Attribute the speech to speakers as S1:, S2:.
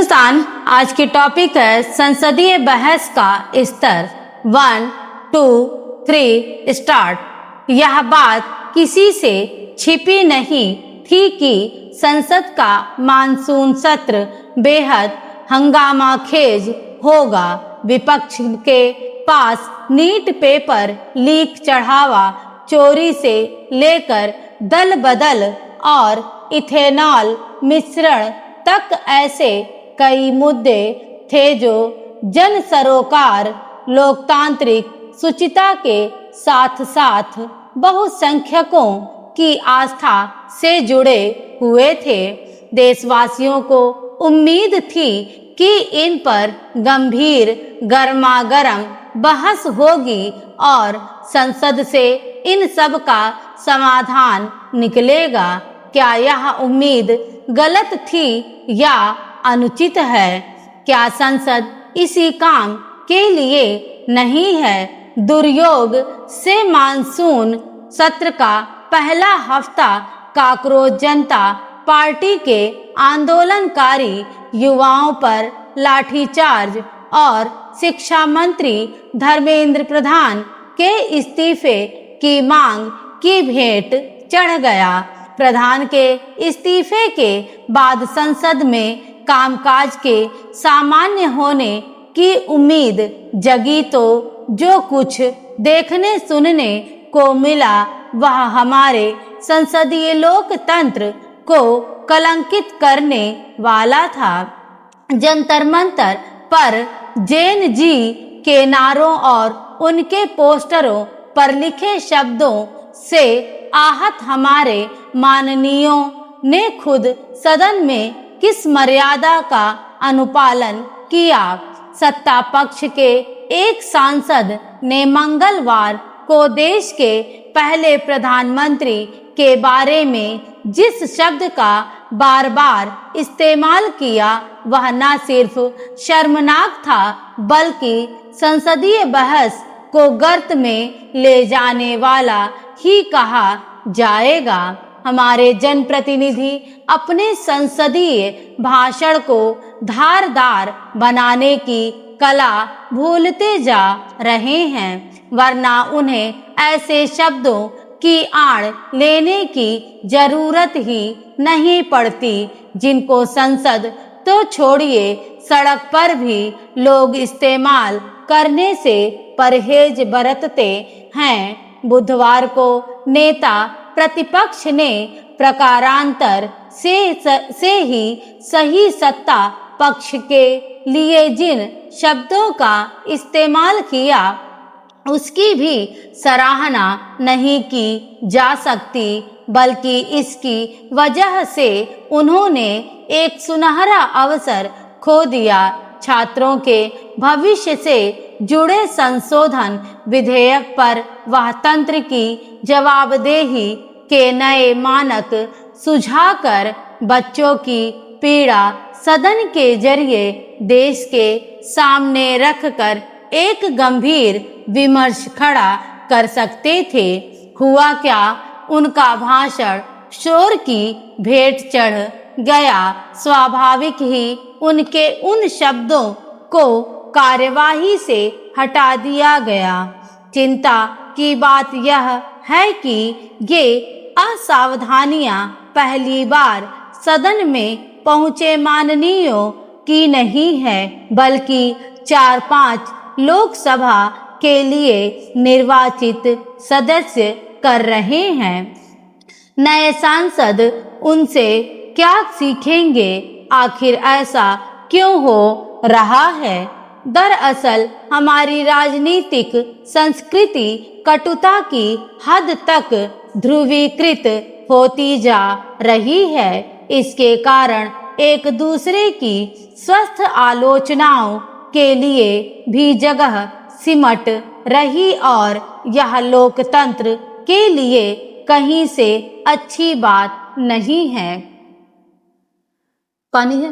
S1: दोस्तों, आज की टॉपिक है संसदीय बहस का स्तर 1, 2, 3 स्टार्ट। यह बात किसी से छिपी नहीं थी कि संसद का मानसून सत्र बेहद हंगामाखेज होगा। विपक्ष के पास नीट पेपर लीक, चढ़ावा चोरी से लेकर दल बदल और इथेनॉल मिश्रण तक ऐसे कई मुद्दे थे जो जन सरोकार लोकतांत्रिक शुचिता के साथ साथ बहुसंख्यकों की आस्था से जुड़े हुए थे। देशवासियों को उम्मीद थी कि इन पर गंभीर गर्मागरम बहस होगी और संसद से इन सब का समाधान निकलेगा। क्या यह उम्मीद गलत थी या अनुचित है? क्या संसद इसी काम के लिए नहीं है? दुर्योग से मानसून सत्र का पहला हफ्ता कांकरोच जनता पार्टी के आंदोलनकारी युवाओं पर लाठीचार्ज और शिक्षा मंत्री धर्मेंद्र प्रधान के इस्तीफे की मांग की भेंट चढ़ गया। प्रधान के इस्तीफे के बाद संसद में कामकाज के सामान्य होने की उम्मीद जगी, तो जो कुछ देखने सुनने को मिला वह हमारे संसदीय लोकतंत्र को कलंकित करने वाला था। जंतर मंतर पर जैन जी के नारों और उनके पोस्टरों पर लिखे शब्दों से आहत हमारे माननीयों ने खुद सदन में किस मर्यादा का अनुपालन किया। सत्ता पक्ष के एक सांसद ने मंगलवार को देश के पहले प्रधानमंत्री के बारे में जिस शब्द का बार बार इस्तेमाल किया वह न सिर्फ शर्मनाक था बल्कि संसदीय बहस को गर्त में ले जाने वाला ही कहा जाएगा। हमारे जनप्रतिनिधि अपने संसदीय भाषण को धारदार बनाने की कला भूलते जा रहे हैं, वरना उन्हें ऐसे शब्दों की आड़ लेने की जरूरत ही नहीं पड़ती जिनको संसद तो छोड़िए सड़क पर भी लोग इस्तेमाल करने से परहेज बरतते हैं। बुधवार को नेता प्रतिपक्ष ने प्रकारांतर से ही सही सत्ता पक्ष के लिए जिन शब्दों का इस्तेमाल किया उसकी भी सराहना नहीं की जा सकती, बल्कि इसकी वजह से उन्होंने एक सुनहरा अवसर खो दिया। छात्रों के भविष्य से जुड़े संशोधन विधेयक पर वह तंत्र की जवाबदेही के नए मानक सुझाकर बच्चों की पीड़ा सदन के जरिए देश के सामने रखकर एक गंभीर विमर्श खड़ा कर सकते थे। हुआ क्या, उनका भाषण शोर की भेंट चढ़ गया। स्वाभाविक ही उनके उन शब्दों को कार्यवाही से हटा दिया गया। चिंता की बात यह है कि ये असावधानियां पहली बार सदन में पहुंचे माननीयों की नहीं है, बल्कि 4-5 लोकसभा के लिए निर्वाचित सदस्य कर रहे हैं। नए सांसद उनसे क्या सीखेंगे? आखिर ऐसा क्यों हो रहा है? दरअसल हमारी राजनीतिक संस्कृति कटुता की हद तक ध्रुवीकृत होती जा रही है। इसके कारण एक दूसरे की स्वस्थ आलोचनाओं के लिए भी जगह सिमट रही और यह लोकतंत्र के लिए कहीं से अच्छी बात नहीं है। पानी है।